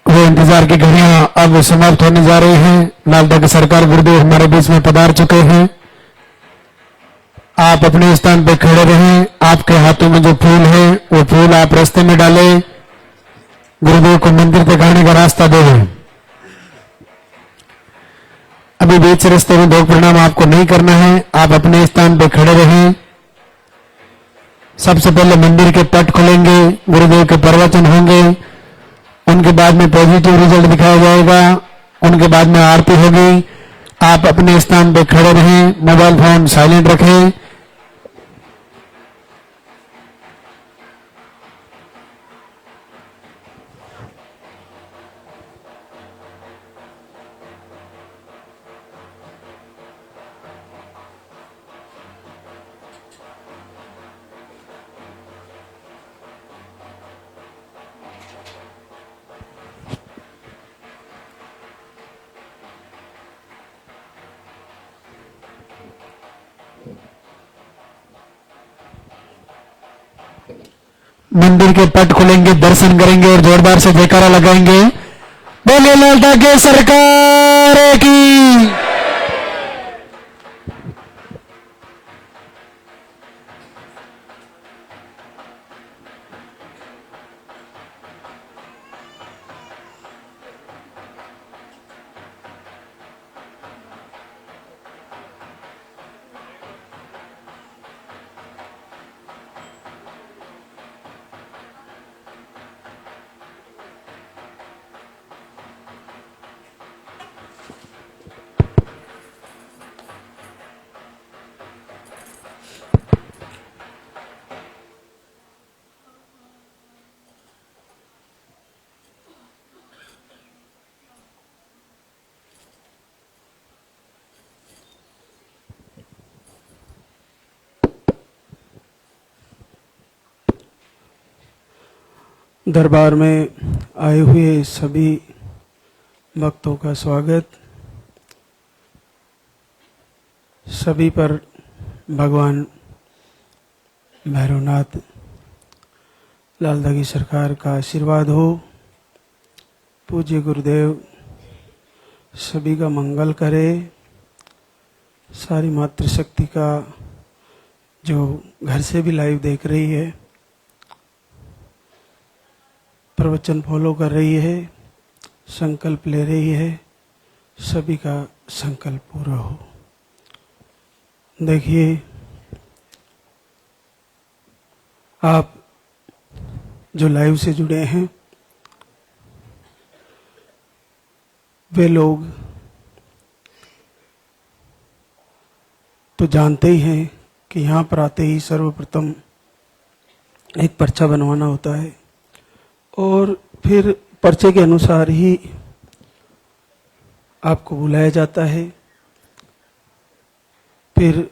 वो इंतजार की घड़ियां अब समाप्त होने जा रही हैं। लालदा की सरकार गुरुदेव हमारे बीच में पधार चुके हैं। आप अपने स्थान पर खड़े रहें। आपके हाथों में जो फूल है वो फूल आप रास्ते में डालें। गुरुदेव को मंदिर तक आने का रास्ता दें। अभी बीच रास्ते में भोग प्रणाम आपको नहीं करना है। आप अपने स्थान पर खड़े रहें। सबसे पहले मंदिर के पट खुलेंगे, गुरुदेव के प्रवचन होंगे, उनके बाद में पॉजिटिव रिजल्ट दिखाया जाएगा, उनके बाद में आरती होगी। आप अपने स्थान पर खड़े रहें, मोबाइल फोन साइलेंट रखें। मंदिर के पट खुलेंगे, दर्शन करेंगे और जोरदार से जयकारा लगाएंगे। बोले लालदा के सरकार की। दरबार में आए हुए सभी भक्तों का स्वागत। सभी पर भगवान भैरवनाथ लालदा की सरकार का आशीर्वाद हो। पूज्य गुरुदेव सभी का मंगल करे। सारी मातृशक्ति का जो घर से भी लाइव देख रही है, प्रवचन फॉलो कर रही है, संकल्प ले रही है, सभी का संकल्प पूरा हो। देखिए, आप जो लाइव से जुड़े हैं वे लोग तो जानते ही हैं कि यहाँ पर आते ही सर्वप्रथम एक पर्चा बनवाना होता है और फिर पर्चे के अनुसार ही आपको बुलाया जाता है। फिर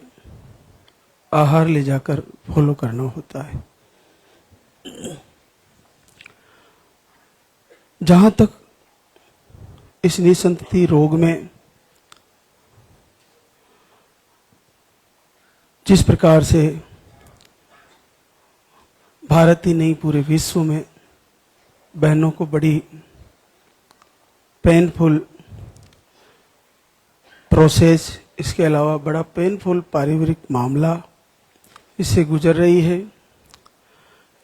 आहार ले जाकर फॉलो करना होता है। जहां तक इस निसंतति रोग में जिस प्रकार से भारत ही नहीं पूरे विश्व में बहनों को बड़ी पेनफुल प्रोसेस, इसके अलावा बड़ा पेनफुल पारिवारिक मामला इससे गुजर रही है,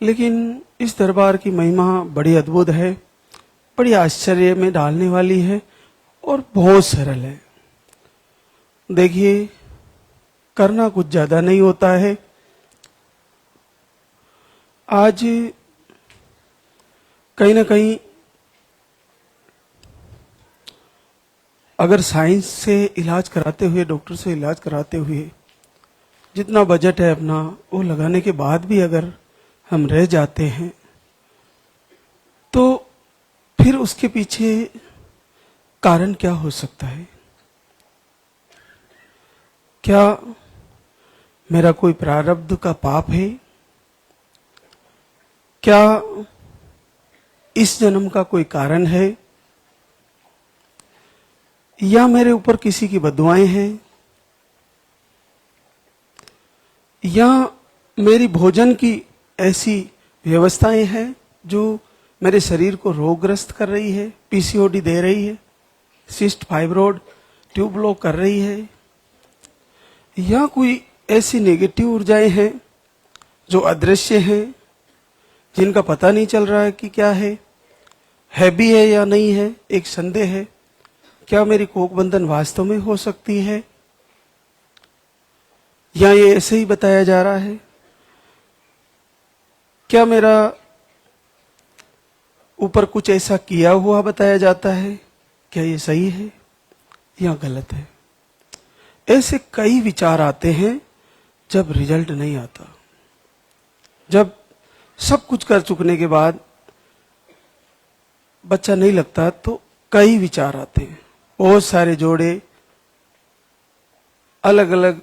लेकिन इस दरबार की महिमा बड़ी अद्भुत है, बड़ी आश्चर्य में डालने वाली है और बहुत सरल है। देखिए, करना कुछ ज्यादा नहीं होता है। आज कहीं ना कहीं अगर साइंस से इलाज कराते हुए, डॉक्टर से इलाज कराते हुए जितना बजट है अपना वो लगाने के बाद भी अगर हम रह जाते हैं तो फिर उसके पीछे कारण क्या हो सकता है? क्या मेरा कोई प्रारब्ध का पाप है? क्या इस जन्म का कोई कारण है? या मेरे ऊपर किसी की बददुआएं हैं? या मेरी भोजन की ऐसी व्यवस्थाएं हैं जो मेरे शरीर को रोगग्रस्त कर रही है, पीसीओडी दे रही है, सिस्ट फाइब्रोड ट्यूब ब्लॉक कर रही है, या कोई ऐसी नेगेटिव ऊर्जाएं हैं जो अदृश्य हैं, जिनका पता नहीं चल रहा है कि क्या है भी है या नहीं है, एक संदेह है। क्या मेरी कोख बंधन वास्तव में हो सकती है, या ये ऐसे ही बताया जा रहा है? क्या मेरा ऊपर कुछ ऐसा किया हुआ बताया जाता है? क्या ये सही है या गलत है? ऐसे कई विचार आते हैं जब रिजल्ट नहीं आता। जब सब कुछ कर चुकने के बाद बच्चा नहीं लगता तो कई विचार आते हैं। बहुत सारे जोड़े, अलग अलग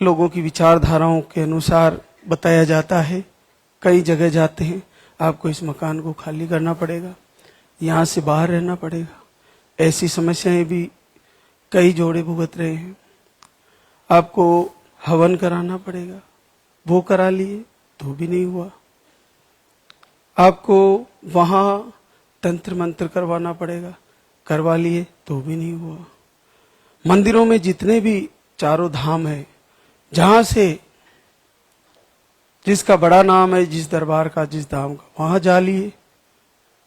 लोगों की विचारधाराओं के अनुसार बताया जाता है। कई जगह जाते हैं, आपको इस मकान को खाली करना पड़ेगा, यहाँ से बाहर रहना पड़ेगा। ऐसी समस्याएं भी कई जोड़े भुगत रहे हैं। आपको हवन कराना पड़ेगा, वो करा लिए तो भी नहीं हुआ। आपको वहां तंत्र मंत्र करवाना पड़ेगा, करवा लिए तो भी नहीं हुआ। मंदिरों में जितने भी चारों धाम है, जहां से जिसका बड़ा नाम है, जिस दरबार का, जिस धाम का, वहां जा लिए,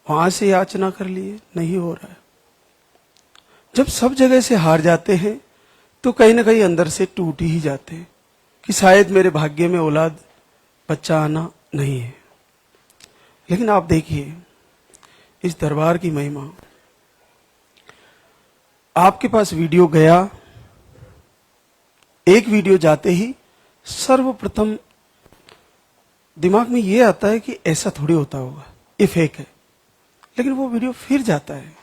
वहां से याचना कर लिए, नहीं हो रहा है। जब सब जगह से हार जाते हैं तो कहीं ना कहीं अंदर से टूट ही जाते हैं कि शायद मेरे भाग्य में औलाद, बच्चा आना नहीं है। लेकिन आप देखिए इस दरबार की महिमा। आपके पास वीडियो गया, एक वीडियो जाते ही सर्वप्रथम दिमाग में ये आता है कि ऐसा थोड़ी होता होगा, ये फेक है। लेकिन वो वीडियो फिर जाता है,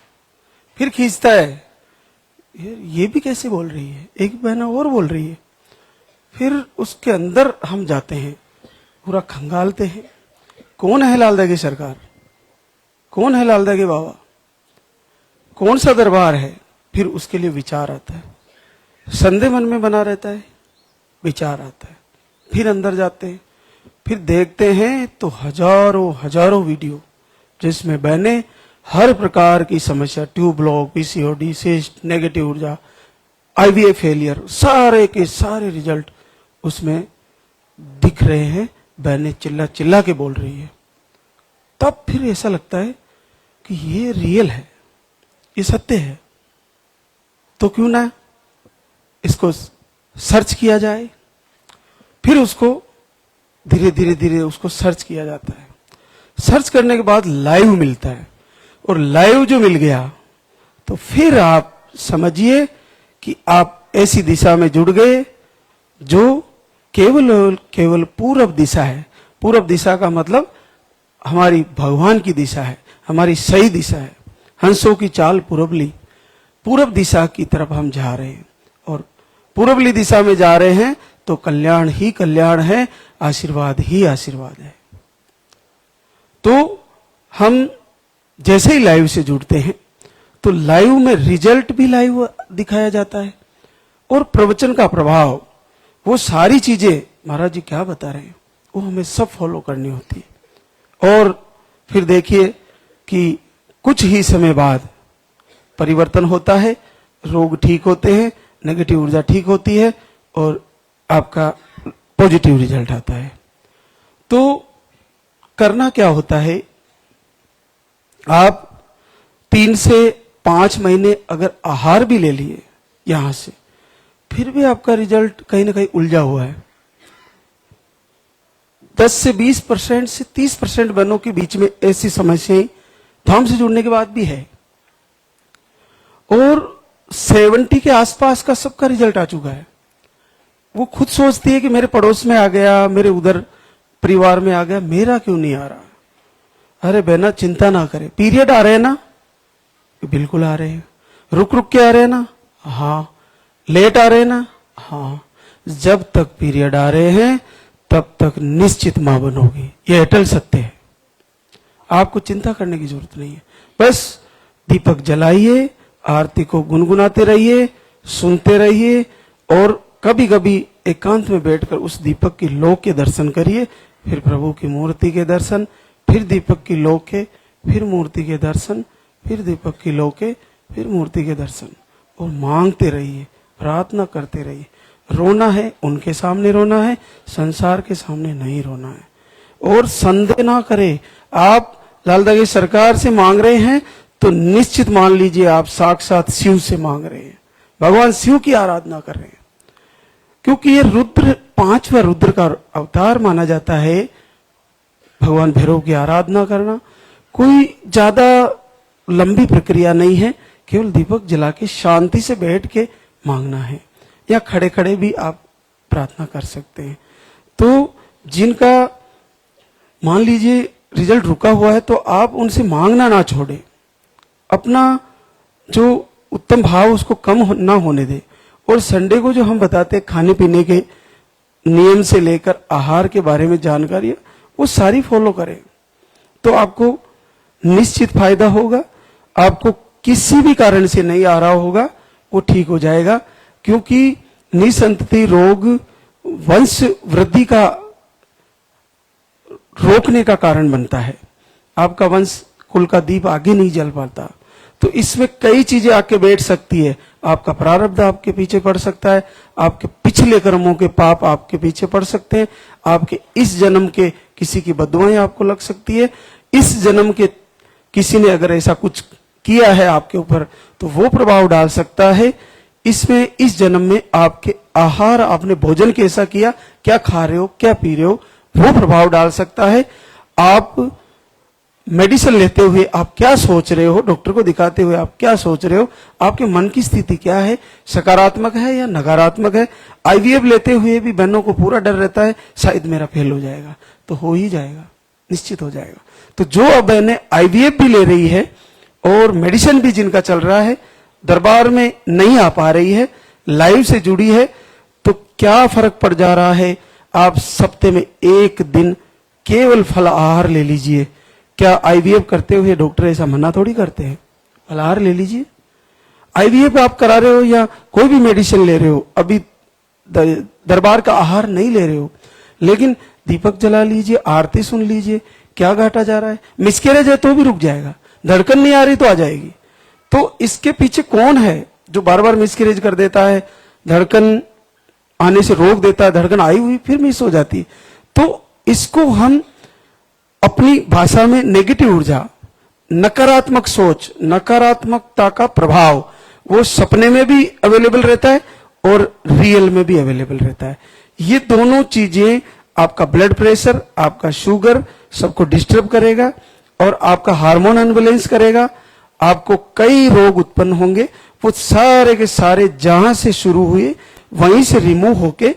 फिर खींचता है, ये भी कैसे बोल रही है, एक बहना और बोल रही है। फिर उसके अंदर हम जाते हैं, पूरा खंगालते हैं। कौन है लालदा की सरकार, कौन है लालदा के बाबा, कौन सा दरबार है? फिर उसके लिए विचार आता है, संदेह मन में बना रहता है, विचार आता है। फिर अंदर जाते हैं, फिर देखते हैं तो हजारों हजारों वीडियो जिसमें बहने हर प्रकार की समस्या, tube block, PCOD, cyst, negative ऊर्जा, आईवीएफ फेलियर, सारे के सारे रिजल्ट उसमें दिख रहे हैं। बहने चिल्ला चिल्ला के बोल रही है। तब फिर ऐसा लगता है कि ये रियल है, ये सत्य है, तो क्यों ना इसको सर्च किया जाए। फिर उसको धीरे धीरे धीरे उसको सर्च किया जाता है। सर्च करने के बाद लाइव मिलता है, और लाइव जो मिल गया तो फिर आप समझिए कि आप ऐसी दिशा में जुड़ गए जो केवल पूरब दिशा है। पूरब दिशा का मतलब हमारी भगवान की दिशा है, हमारी सही दिशा है। हंसों की चाल पूरबली, पूरब दिशा की तरफ हम जा रहे हैं, और पूरबली दिशा में जा रहे हैं तो कल्याण ही कल्याण है, आशीर्वाद ही आशीर्वाद है। तो हम जैसे ही लाइव से जुड़ते हैं तो लाइव में रिजल्ट भी लाइव दिखाया जाता है, और प्रवचन का प्रभाव, वो सारी चीजें महाराज जी क्या बता रहे हैं वो हमें सब फॉलो करनी होती है। और फिर देखिए कि कुछ ही समय बाद परिवर्तन होता है, रोग ठीक होते हैं, नेगेटिव ऊर्जा ठीक होती है, और आपका पॉजिटिव रिजल्ट आता है। तो करना क्या होता है, आप 3 से 5 महीने अगर आहार भी ले लिए यहां से, फिर भी आपका रिजल्ट कहीं ना कहीं उलझा हुआ है। 10 से 20% से 30% बहनों के बीच में ऐसी समस्याएं धाम से जुड़ने के बाद भी है, और 70 के आसपास का सबका रिजल्ट आ चुका है। वो खुद सोचती है कि मेरे पड़ोस में आ गया, मेरे उधर परिवार में आ गया, मेरा क्यों नहीं आ रहा। अरे बहना चिंता ना करे, पीरियड आ रहे हैं ना, बिल्कुल आ रहे हैं। रुक रुक के आ रहे हैं ना, हाँ। लेट आ रहे हैं ना, हाँ। जब तक पीरियड आ रहे हैं तब तक निश्चित मां बनोगी, ये अटल सत्य है। आपको चिंता करने की जरूरत नहीं है। बस दीपक जलाइए, आरती को गुनगुनाते रहिए, सुनते रहिए, और कभी कभी एकांत में बैठकर उस दीपक की लौ के दर्शन करिए, फिर प्रभु की मूर्ति के दर्शन, फिर दीपक की लो के, फिर मूर्ति के दर्शन, फिर दीपक की लो के, फिर मूर्ति के दर्शन। और मांगते रहिए, प्रार्थना करते रहिए। रोना है उनके सामने रोना है, संसार के सामने नहीं रोना है। और संदेह ना करें, आप लालदा की सरकार से मांग रहे हैं तो निश्चित मान लीजिए आप साक्षात शिव से मांग रहे हैं, भगवान शिव की आराधना कर रहे हैं। क्योंकि ये रुद्र, 5वां रुद्र का अवतार माना जाता है भगवान भैरव की आराधना करना। कोई ज्यादा लंबी प्रक्रिया नहीं है, केवल दीपक जला के शांति से बैठ के मांगना है, या खड़े खड़े भी आप प्रार्थना कर सकते हैं। तो जिनका मान लीजिए रिजल्ट रुका हुआ है तो आप उनसे मांगना ना छोड़े, अपना जो उत्तम भाव उसको कम ना होने दे। और संडे को जो हम बताते हैं खाने पीने के नियम से लेकर आहार के बारे में जानकारी, वो सारी फॉलो करें तो आपको निश्चित फायदा होगा। आपको किसी भी कारण से नहीं आ रहा होगा वो ठीक हो जाएगा, क्योंकि निसंतति रोग वंश वृद्धि का रोकने का कारण बनता है। आपका वंश कुल का दीप आगे नहीं जल पाता, तो इसमें कई चीजें आके बैठ सकती है। आपका प्रारब्ध आपके पीछे पड़ सकता है, आपके पिछले कर्मों के पाप आपके पीछे पड़ सकते हैं, आपके इस जन्म के किसी की बददुआएं आपको लग सकती है, इस जन्म के किसी ने अगर ऐसा कुछ किया है आपके ऊपर तो वो प्रभाव डाल सकता है। इसमें इस जन्म में आपके आहार, आपने भोजन कैसा किया, क्या खा रहे हो, क्या पी रहे हो, वो प्रभाव डाल सकता है। आप मेडिसिन लेते हुए आप क्या सोच रहे हो, डॉक्टर को दिखाते हुए आप क्या सोच रहे हो, आपके मन की स्थिति क्या है, सकारात्मक है या नकारात्मक है। आईवीएफ लेते हुए भी बहनों को पूरा डर रहता है शायद मेरा फेल हो जाएगा, तो हो ही जाएगा, निश्चित हो जाएगा। तो जो अब बहनें आईवीएफ भी ले रही है और मेडिसिन भी जिनका चल रहा है, दरबार में नहीं आ पा रही है, लाइव से जुड़ी है, तो क्या फर्क पड़ जा रहा है। आप सप्ते में एक दिन केवल फल आहार ले लीजिए। क्या आईवीएफ करते हुए डॉक्टर ऐसा मना थोड़ी करते हैं, फल आहार ले लीजिए। आईवीएफ आप करा रहे हो या कोई भी मेडिसिन ले रहे हो, अभी दरबार का आहार नहीं ले रहे हो, लेकिन दीपक जला लीजिए, आरती सुन लीजिए, क्या घाटा जा रहा है। मिसकैरेज है तो भी रुक जाएगा, धड़कन नहीं आ रही तो आ जाएगी। तो इसके पीछे कौन है जो बार बार मिसकैरेज कर देता है, धड़कन आने से रोक देता है, धड़कन आई हुई फिर मिस हो जाती है। तो इसको हम अपनी भाषा में नेगेटिव ऊर्जा, नकारात्मक सोच, नकारात्मकता का प्रभाव, वो सपने में भी अवेलेबल रहता है और रियल में भी अवेलेबल रहता है। ये दोनों चीजें आपका ब्लड प्रेशर, आपका शुगर सबको डिस्टर्ब करेगा और आपका हार्मोन अनबैलेंस करेगा। आपको कई रोग उत्पन्न होंगे, वो सारे के सारे जहां से शुरू हुए वहीं से रिमूव होके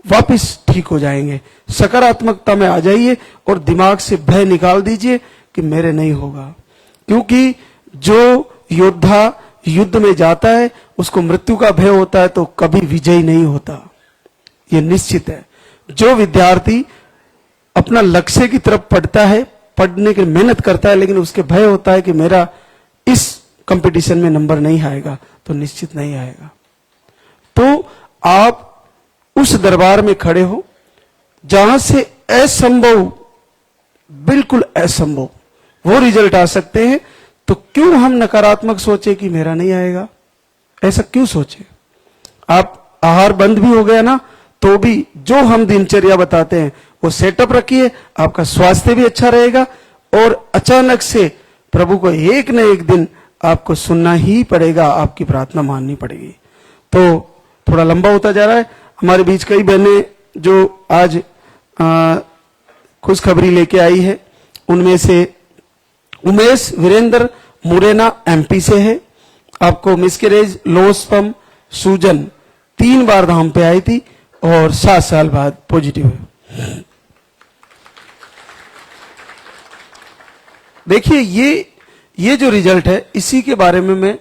वापस ठीक हो जाएंगे। सकारात्मकता में आ जाइए और दिमाग से भय निकाल दीजिए कि मेरे नहीं होगा, क्योंकि जो योद्धा युद्ध में जाता है उसको मृत्यु का भय होता है तो कभी विजयी नहीं होता, ये निश्चित है। जो विद्यार्थी अपना लक्ष्य की तरफ पढ़ता है, पढ़ने की मेहनत करता है, लेकिन उसके भय होता है कि मेरा इस कंपटीशन में नंबर नहीं आएगा, तो निश्चित नहीं आएगा। तो आप उस दरबार में खड़े हो जहां से असंभव, बिल्कुल असंभव वो रिजल्ट आ सकते हैं। तो क्यों हम नकारात्मक सोचे कि मेरा नहीं आएगा, ऐसा क्यों सोचे। आप आहार बंद भी हो गया ना तो भी जो हम दिनचर्या बताते हैं वो सेटअप रखिए, आपका स्वास्थ्य भी अच्छा रहेगा। और अचानक से प्रभु को एक न एक दिन आपको सुनना ही पड़ेगा, आपकी प्रार्थना माननी पड़ेगी। तो थोड़ा लंबा होता जा रहा है। हमारे बीच कई बहनें जो आज खुशखबरी लेके आई है, उनमें से उमेश वीरेंद्र मुरैना एमपी से है। आपको मिसकैरेज, लो स्पर्म, सूजन 3 बार धाम पे आई थी और 7 साल बाद पॉजिटिव है। देखिए ये जो रिजल्ट है इसी के बारे में मैं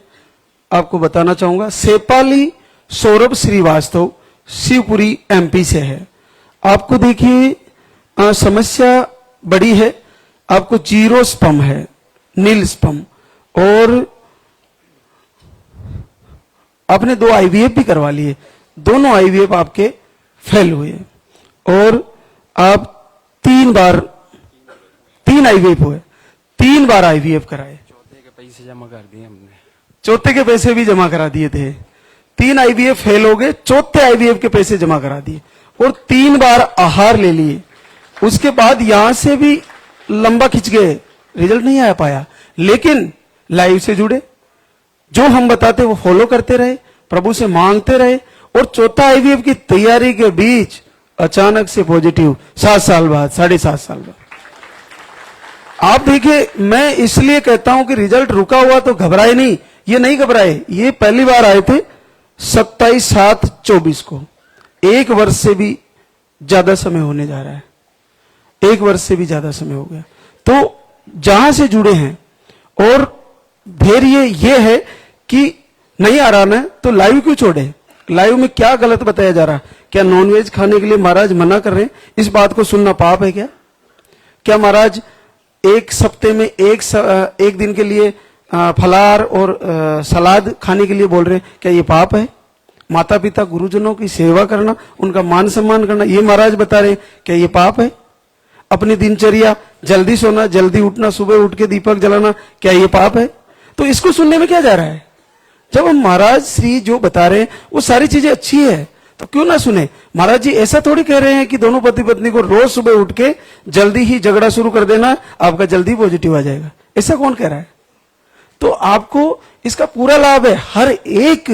आपको बताना चाहूंगा। सेपाली सौरभ श्रीवास्तव शिवपुरी एमपी से है। आपको देखिए समस्या बड़ी है, आपको 0 स्पर्म है, नील स्पर्म, और आपने 2 आईवीएफ भी करवा लिए, दोनों आईवीएफ आपके फेल हुए और आप 3 आईवीएफ हुए, 3 बार आईवीएफ कराए, चौथे के पैसे जमा कर दिए हमने। चौथे के पैसे भी जमा करा दिए थे। 3 आईवीएफ फेल हो गए, चौथे आईवीएफ के पैसे जमा करा दिए और 3 बार आहार ले लिए। उसके बाद यहां से भी लंबा खिंच गए, रिजल्ट नहीं आ पाया, लेकिन लाइव से जुड़े, जो हम बताते वो फॉलो करते रहे, प्रभु से मांगते रहे और चौथा आईवीएफ की तैयारी के बीच अचानक से पॉजिटिव 7 साल बाद, 7.5 साल बाद। आप देखिए, मैं इसलिए कहता हूं कि रिजल्ट रुका हुआ तो घबराए नहीं, ये नहीं घबराए। ये पहली बार आए थे 27/7/24 को, 1 वर्ष से भी ज्यादा समय होने जा रहा है, 1 वर्ष से भी ज्यादा समय हो गया। तो जहां से जुड़े हैं और धैर्य ये है कि नहीं आ रहा ना, तो लाइव क्यों छोड़े? लाइव में क्या गलत बताया जा रहा? क्या नॉनवेज खाने के लिए महाराज मना कर रहे हैं? इस बात को सुनना पाप है क्या? क्या महाराज एक सप्ते में एक दिन के लिए फलाहार और सलाद खाने के लिए बोल रहे हैं? क्या ये पाप है? माता पिता गुरुजनों की सेवा करना, उनका मान सम्मान करना, ये महाराज बता रहे हैं, क्या ये पाप है? अपनी दिनचर्या, जल्दी सोना, जल्दी उठना, सुबह उठ के दीपक जलाना, क्या ये पाप है? तो इसको सुनने में क्या जा रहा है? जब हम महाराज श्री जो बता रहे हैं वो सारी चीजें अच्छी है, तो क्यों ना सुने? महाराज जी ऐसा थोड़ी कह रहे हैं कि दोनों पति पत्नी को रोज सुबह उठ के जल्दी ही झगड़ा शुरू कर देना, आपका जल्दी पॉजिटिव आ जाएगा। ऐसा कौन कह रहा है? तो आपको इसका पूरा लाभ है। हर एक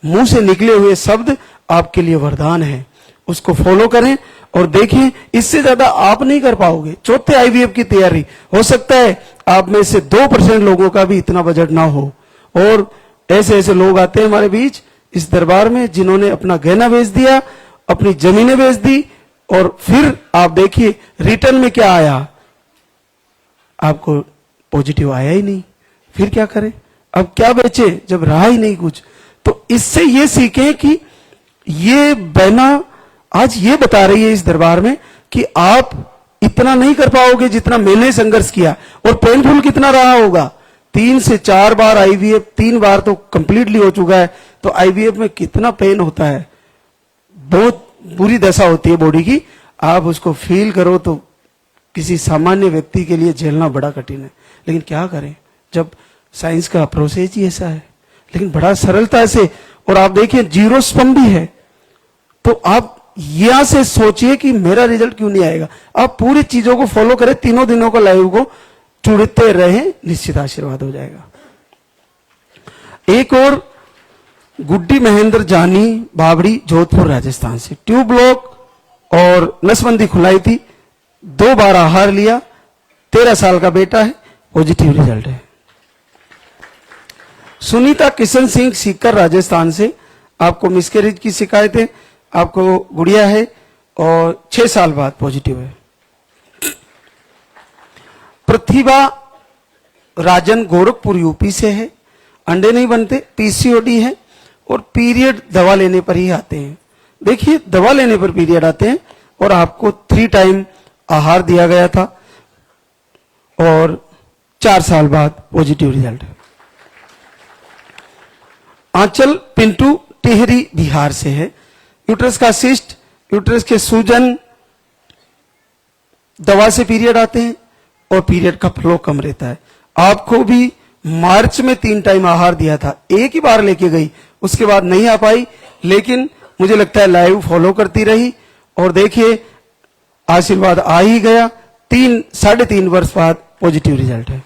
मुंह से निकले हुए शब्द आपके लिए वरदान है, उसको फॉलो करें और देखिए, इससे ज्यादा आप नहीं कर पाओगे। चौथे आईवीएफ की तैयारी, हो सकता है आप में से 2% लोगों का भी इतना बजट ना हो, और ऐसे ऐसे लोग आते हैं हमारे बीच इस दरबार में जिन्होंने अपना गहना बेच दिया, अपनी जमीनें बेच दी, और फिर आप देखिए रिटर्न में क्या आया, आपको पॉजिटिव आया ही नहीं। फिर क्या करें? अब क्या बेचे जब रहा ही नहीं कुछ? तो इससे ये सीखें कि ये बहना आज ये बता रही है इस दरबार में कि आप इतना नहीं कर पाओगे जितना मैंने संघर्ष किया, और पेनफुल कितना रहा होगा। 3 से 4 बार आईवीएफ, 3 बार तो कंप्लीटली हो चुका है, तो आईवीएफ में कितना पेन होता है, बहुत बुरी दशा होती है बॉडी की। आप उसको फील करो तो किसी सामान्य व्यक्ति के लिए झेलना बड़ा कठिन है, लेकिन क्या करें जब साइंस का प्रोसेस ही ऐसा है। लेकिन बड़ा सरलता से, और आप देखिए जीरो स्पम भी है, तो आप यहां से सोचिए कि मेरा रिजल्ट क्यों नहीं आएगा। आप पूरी चीजों को फॉलो करें, 3 दिनों को लाइव को जुड़ते रहें, निश्चित आशीर्वाद हो जाएगा। एक और गुड्डी महेंद्र जानी, बावड़ी, जोधपुर राजस्थान से, ट्यूब ब्लॉक और नसबंदी खुलाई थी, 2 बार आहार लिया, 13 साल का बेटा है, पॉजिटिव रिजल्ट है। सुनीता किशन सिंह, सीकर राजस्थान से, आपको मिसकैरेज की शिकायत है, आपको गुड़िया है और 6 साल बाद पॉजिटिव है। प्रतिभा राजन, गोरखपुर यूपी से है, अंडे नहीं बनते, पीसीओडी है और पीरियड दवा लेने पर ही आते हैं। देखिए, दवा लेने पर पीरियड आते हैं और आपको 3 टाइम आहार दिया गया था और 4 साल बाद पॉजिटिव रिजल्ट है। आंचल पिंटू, टिहरी, बिहार से है, यूट्रस का सिस्ट, यूट्रस के सूजन, दवा से पीरियड आते हैं और पीरियड का फ्लो कम रहता है। आपको भी मार्च में 3 टाइम आहार दिया था, एक ही बार लेके गई, उसके बाद नहीं आ पाई, लेकिन मुझे लगता है लाइव फॉलो करती रही और देखिए आशीर्वाद आ ही गया। 3.5 वर्ष बाद पॉजिटिव रिजल्ट है।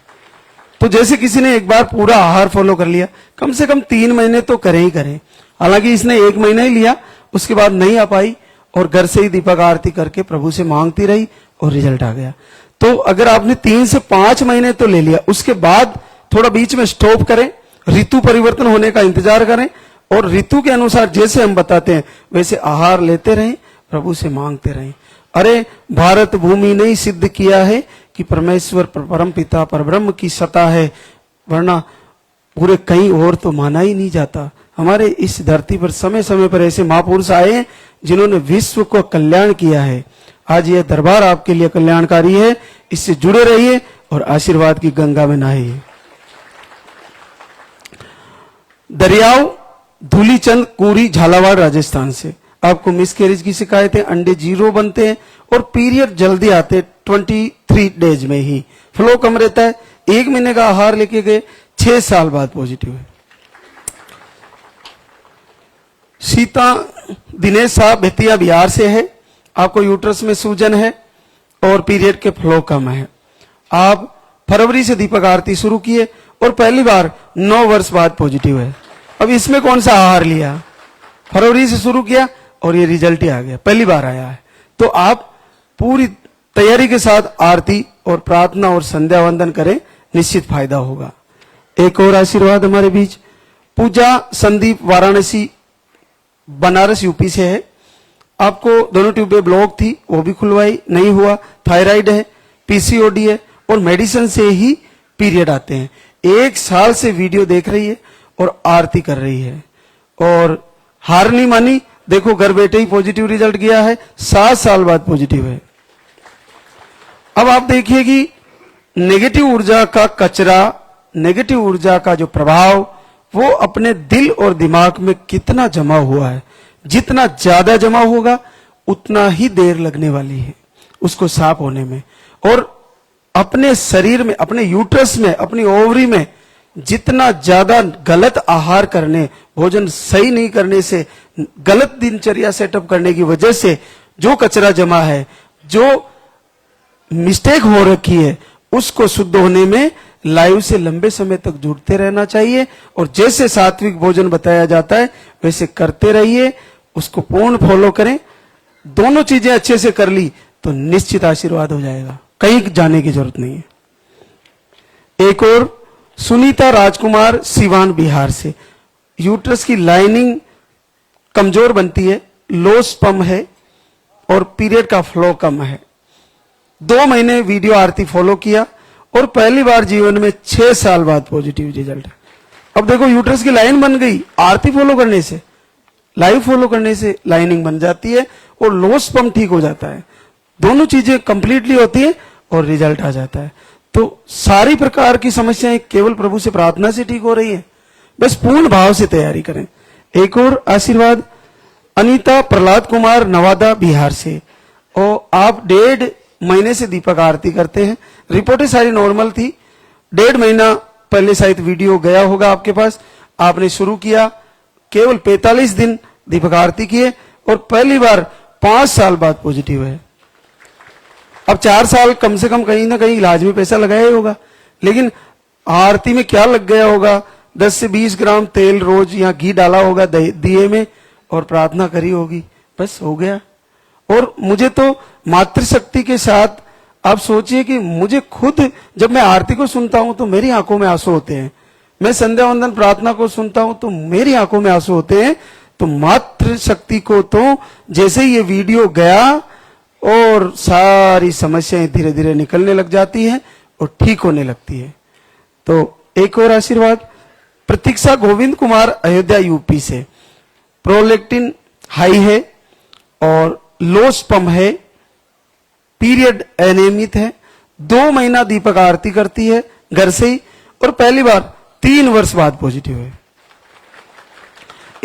तो जैसे किसी ने एक बार पूरा आहार फॉलो कर लिया, कम से कम 3 महीने तो करें ही करें। हालांकि इसने 1 महीना ही लिया, उसके बाद नहीं आ पाई और घर से ही दीपक आरती करके प्रभु से मांगती रही और रिजल्ट आ गया। तो अगर आपने 3 से 5 महीने तो ले लिया, उसके बाद थोड़ा बीच में स्टॉप करें, ऋतु परिवर्तन होने का इंतजार करें और ऋतु के अनुसार जैसे हम बताते हैं वैसे आहार लेते रहें, प्रभु से मांगते रहें। अरे भारत भूमि ने ही सिद्ध किया है कि परमेश्वर परम पिता परब्रह्म की सत्ता है, वरना पूरे कहीं और तो माना ही नहीं जाता। हमारे इस धरती पर समय समय पर ऐसे महापुरुष आए हैं जिन्होंने विश्व को कल्याण किया है। आज यह दरबार आपके लिए कल्याणकारी है, इससे जुड़े रहिए और आशीर्वाद की गंगा में नहाइए। दरियाव धूलीचंद कुरी, झालावाड़ राजस्थान से, आपको मिसकैरेज की शिकायत है, अंडे 0 बनते हैं और पीरियड जल्दी आते 23 डेज में ही, फ्लो कम रहता है। 1 महीने का आहार लेके गए, 6 साल बाद पॉजिटिव है। सीता दिनेश साहब बेतिया बिहार से है। आपको यूट्रस में सूजन है और पीरियड के फ्लो कम है। आप फरवरी से दीपक आरती शुरू किए और पहली बार 9 वर्ष बाद पॉजिटिव है। अब इसमें कौन सा आहार लिया? फरवरी से शुरू किया और ये रिजल्ट ही आ गया, पहली बार आया है। तो आप पूरी तैयारी के साथ आरती और प्रार्थना और संध्या वंदन करें, निश्चित फायदा होगा। एक और आशीर्वाद हमारे बीच, पूजा संदीप वाराणसी बनारस यूपी से है। आपको दोनों ट्यूबें ब्लॉक थी, वो भी खुलवाई, नहीं हुआ। थायराइड है, पीसीओडी है और मेडिसिन से ही पीरियड आते हैं। 1 साल से वीडियो देख रही है और आरती कर रही है और हार नहीं मानी। देखो घर बैठे ही पॉजिटिव रिजल्ट गया है, 7 साल बाद पॉजिटिव है। अब आप देखिए कि नेगेटिव ऊर्जा का कचरा, नेगेटिव ऊर्जा का जो प्रभाव वो अपने दिल और दिमाग में कितना जमा हुआ है। जितना ज्यादा जमा होगा उतना ही देर लगने वाली है उसको साफ होने में। और अपने शरीर में, अपने यूट्रस में, अपनी ओवरी में जितना ज्यादा गलत आहार करने, भोजन सही नहीं करने से, गलत दिनचर्या सेटअप करने की वजह से जो कचरा जमा है, जो मिस्टेक हो रखी है, उसको शुद्ध होने में लाइव से लंबे समय तक जुड़ते रहना चाहिए। और जैसे सात्विक भोजन बताया जाता है वैसे करते रहिए, उसको पूर्ण फॉलो करें। दोनों चीजें अच्छे से कर ली तो निश्चित आशीर्वाद हो जाएगा, कहीं जाने की जरूरत नहीं है। एक और सुनीता राजकुमार सिवान बिहार से, यूट्रस की लाइनिंग कमजोर बनती है, लो स्पर्म है और पीरियड का फ्लो कम है। 2 महीने वीडियो आरती फॉलो किया और पहली बार जीवन में 6 साल बाद पॉजिटिव रिजल्ट है। अब देखो यूट्रस की लाइन बन गई, आरती फॉलो करने से, लाइव फॉलो करने से लाइनिंग बन जाती है और लो स्पर्म ठीक हो जाता है। दोनों चीजें कंप्लीटली होती है और रिजल्ट आ जाता है। तो सारी प्रकार की समस्याएं केवल प्रभु से प्रार्थना से ठीक हो रही है, बस पूर्ण भाव से तैयारी करें। एक और आशीर्वाद, अनीता प्रहलाद कुमार नवादा बिहार से, और आप 1.5 महीने से दीपक आरती करते हैं। रिपोर्टें सारी नॉर्मल थी, 1.5 महीना पहले शायद वीडियो गया होगा आपके पास, आपने शुरू किया, केवल 45 दिन दीपक आरती किए और पहली बार 5 साल बाद पॉजिटिव है। अब 4 साल कम से कम कहीं ना कहीं इलाज में पैसा लगाया ही होगा, लेकिन आरती में क्या लग गया होगा, 10 से 20 ग्राम तेल रोज या घी डाला होगा दिए में और प्रार्थना करी होगी, बस हो गया। और मुझे तो मातृशक्ति के साथ आप सोचिए कि मुझे खुद जब मैं आरती को सुनता हूं तो मेरी आंखों में आंसू होते हैं, मैं संध्या वंदन प्रार्थना को सुनता हूं तो मेरी आंखों में आंसू होते हैं। तो मातृशक्ति को तो जैसे ये वीडियो गया और सारी समस्याएं धीरे धीरे निकलने लग जाती हैं और ठीक होने लगती है। तो एक और आशीर्वाद, प्रतीक्षा गोविंद कुमार अयोध्या यूपी से, प्रोलेक्टिन हाई है और लो स्पर्म है, पीरियड अनियमित है, 2 महीना दीपक आरती करती है घर से ही और पहली बार 3 वर्ष बाद पॉजिटिव है।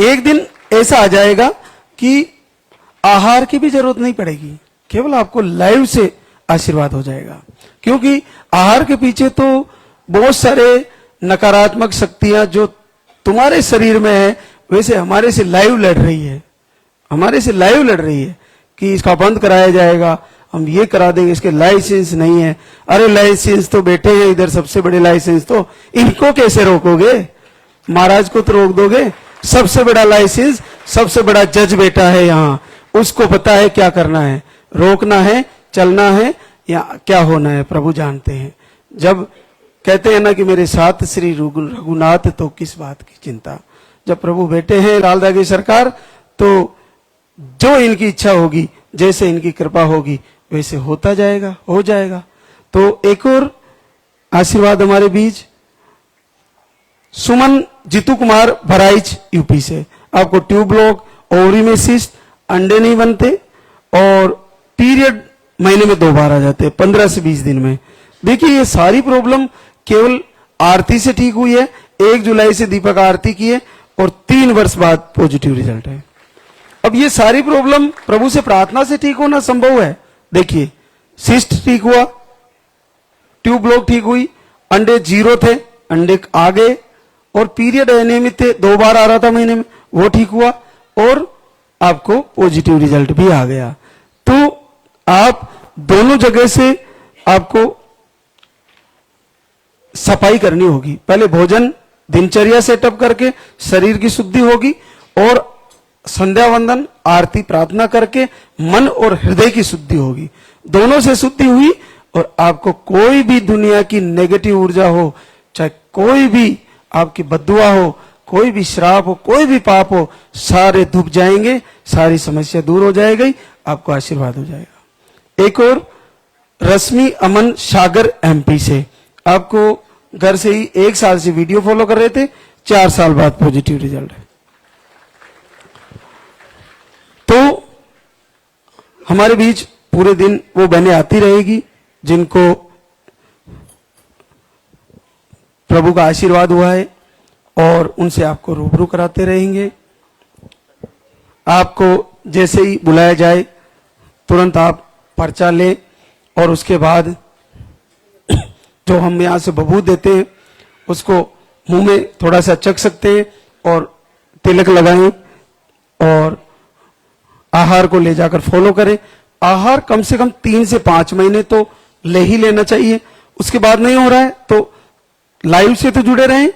एक दिन ऐसा आ जाएगा कि आहार की भी जरूरत नहीं पड़ेगी, केवल आपको लाइव से आशीर्वाद हो जाएगा। क्योंकि आहार के पीछे तो बहुत सारे नकारात्मक शक्तियां जो तुम्हारे शरीर में है वैसे हमारे से लाइव लड़ रही है, हमारे से लाइव लड़ रही है कि इसका बंद कराया जाएगा, हम ये करा देंगे, इसके लाइसेंस नहीं है। अरे लाइसेंस तो बैठे हैं इधर सबसे बड़े लाइसेंस, तो इनको कैसे रोकोगे? महाराज को तो रोक दोगे। सबसे बड़ा लाइसेंस, सबसे बड़ा जज बैठा है यहाँ, उसको पता है क्या करना है, रोकना है, चलना है या क्या होना है, प्रभु जानते हैं। जब कहते हैं ना कि मेरे साथ श्री रघुनाथ, तो किस बात की चिंता। जब प्रभु बैठे हैं लालदा की सरकार, तो जो इनकी इच्छा होगी, जैसे इनकी कृपा होगी वैसे होता जाएगा, हो जाएगा। तो एक और आशीर्वाद हमारे बीच, सुमन जीतू कुमार भराइच यूपी से, आपको ट्यूब ब्लॉक, ओवरी में सिस्ट, अंडे नहीं बनते और पीरियड महीने में 2 बार आ जाते हैं 15 से 20 दिन में। देखिए ये सारी प्रॉब्लम केवल आरती से ठीक हुई है। 1 जुलाई से दीपक आरती की है और 3 वर्ष बाद पॉजिटिव रिजल्ट है। अब ये सारी प्रॉब्लम प्रभु से प्रार्थना से ठीक होना संभव है। देखिए सिस्ट ठीक हुआ, ट्यूब ब्लॉक ठीक हुई, अंडे 0 थे, अंडे आ गए, और पीरियड अनियमित थे, 2 बार आ रहा था महीने में, वो ठीक हुआ, और आपको पॉजिटिव रिजल्ट भी आ गया। तो आप दोनों जगह से आपको सफाई करनी होगी। पहले भोजन दिनचर्या सेटअप करके शरीर की शुद्धि होगी, और संध्या वंदन आरती प्रार्थना करके मन और हृदय की शुद्धि होगी। दोनों से शुद्धि हुई और आपको कोई भी दुनिया की नेगेटिव ऊर्जा हो, चाहे कोई भी आपकी बद्दुआ हो, कोई भी श्राप हो, कोई भी पाप हो, सारे धुप जाएंगे, सारी समस्या दूर हो जाएगी, आपको आशीर्वाद हो जाएगा। एक और रश्मि अमन सागर एमपी से, आपको घर से ही 1 साल से वीडियो फॉलो कर रहे थे, 4 साल बाद पॉजिटिव रिजल्ट है। तो हमारे बीच पूरे दिन वो बहनें आती रहेगी जिनको प्रभु का आशीर्वाद हुआ है, और उनसे आपको रूबरू कराते रहेंगे। आपको जैसे ही बुलाया जाए तुरंत आप पर्चा लें, और उसके बाद जो हम यहाँ से बबूत देते हैं उसको मुंह में थोड़ा सा चख सकते हैं और तिलक लगाएं, और आहार को ले जाकर फॉलो करें। आहार कम से कम 3 से 5 महीने तो ले ही लेना चाहिए। उसके बाद नहीं हो रहा है तो लाइव से तो जुड़े रहें,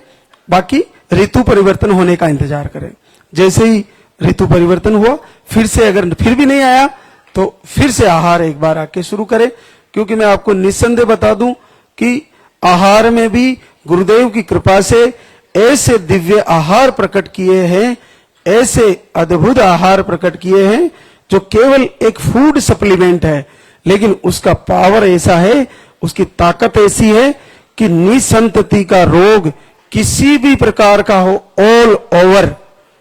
बाकी ऋतु परिवर्तन होने का इंतजार करें। जैसे ही ऋतु परिवर्तन हुआ, फिर से अगर फिर भी नहीं आया तो फिर से आहार एक बार आके शुरू करें, क्योंकि मैं आपको निस्संदेह बता दूं कि आहार में भी गुरुदेव की कृपा से ऐसे दिव्य आहार प्रकट किए हैं, ऐसे अद्भुत आहार प्रकट किए हैं जो केवल एक फूड सप्लीमेंट है, लेकिन उसका पावर ऐसा है, उसकी ताकत ऐसी है कि निसंतति का रोग किसी भी प्रकार का हो, ऑल ओवर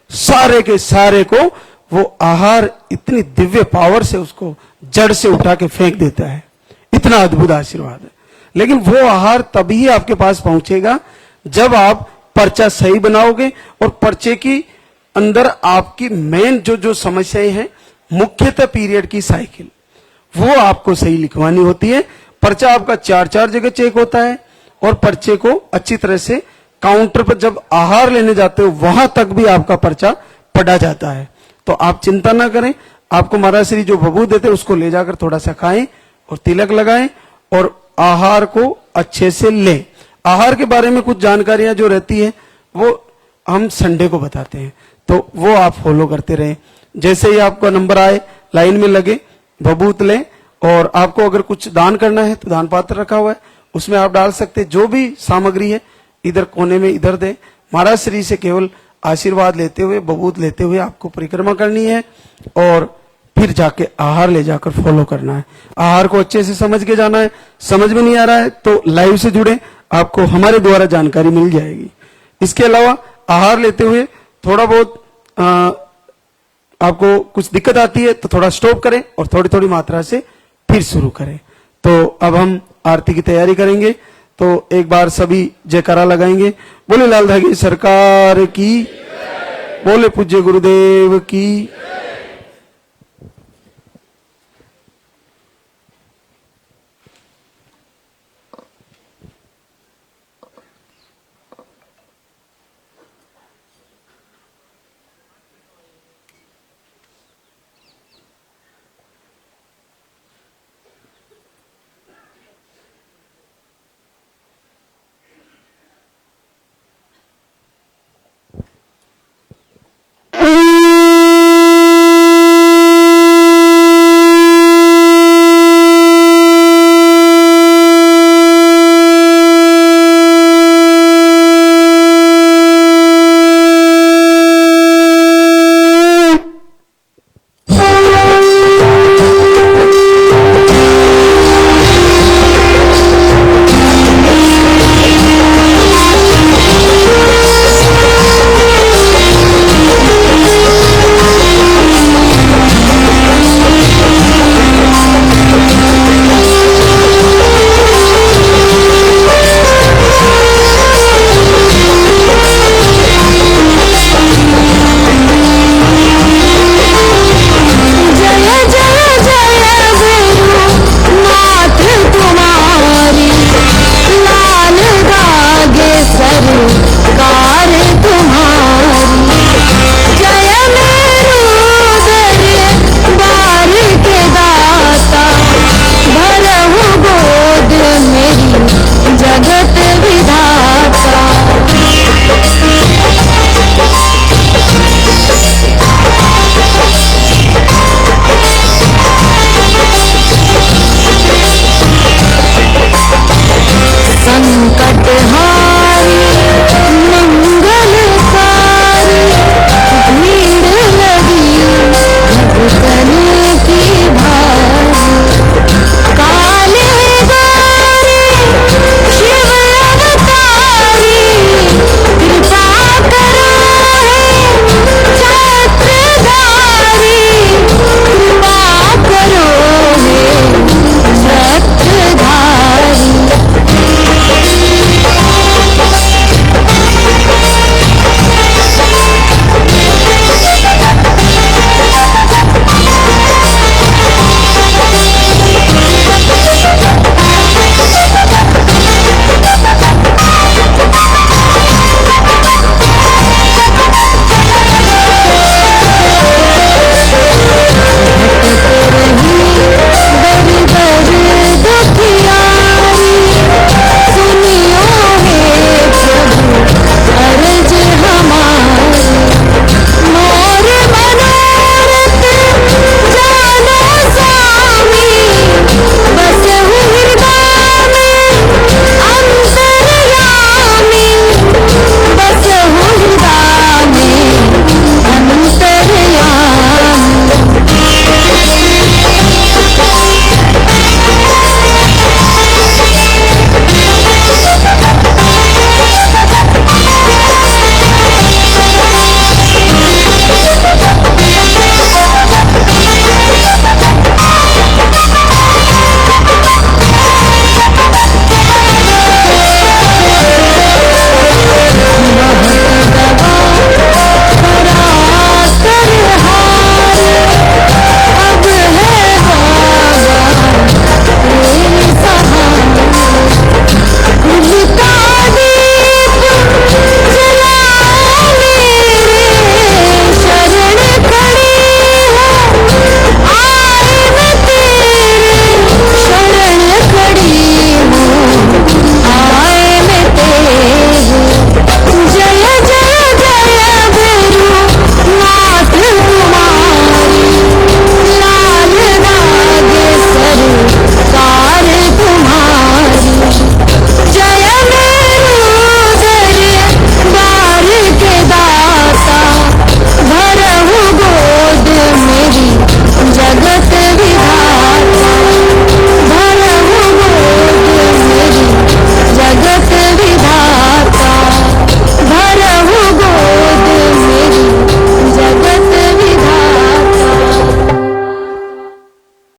सारे के सारे को वो आहार इतनी दिव्य पावर से उसको जड़ से उठा के फेंक देता है। इतना अद्भुत आशीर्वाद है। लेकिन वो आहार तभी आपके पास पहुंचेगा जब आप पर्चा सही बनाओगे, और पर्चे की अंदर आपकी मेन जो समस्याएं हैं, मुख्यतः पीरियड की साइकिल, वो आपको सही लिखवानी होती है। पर्चा आपका 4 जगह चेक होता है, और पर्चे को अच्छी तरह से काउंटर पर जब आहार लेने जाते हो वहां तक भी आपका पर्चा पढ़ा जाता है। तो आप चिंता ना करें, आपको महाराज श्री जो बबूत देते हैं उसको ले जाकर थोड़ा सा खाएं और तिलक लगाएं, और आहार को अच्छे से लें। आहार के बारे में कुछ जानकारियां जो रहती है वो हम संडे को बताते हैं, तो वो आप फॉलो करते रहें। जैसे ही आपका नंबर आए लाइन में लगे, बबूत लें, और आपको अगर कुछ दान करना है तो दान पात्र रखा हुआ है, उसमें आप डाल सकते हैं। जो भी सामग्री है इधर कोने में इधर दें। महाराज श्री से केवल आशीर्वाद लेते हुए, बबूत लेते हुए आपको परिक्रमा करनी है, और फिर जाके आहार ले जाकर फॉलो करना है। आहार को अच्छे से समझ के जाना है। समझ में नहीं आ रहा है तो लाइव से जुड़े, आपको हमारे द्वारा जानकारी मिल जाएगी। इसके अलावा आहार लेते हुए थोड़ा बहुत आपको कुछ दिक्कत आती है तो थोड़ा स्टॉप करें और थोड़ी थोड़ी मात्रा से फिर शुरू करें। तो अब हम आरती की तैयारी करेंगे, तो एक बार सभी जयकारा लगाएंगे। बोले लाल धागी सरकार की, बोले पूज्य गुरुदेव की।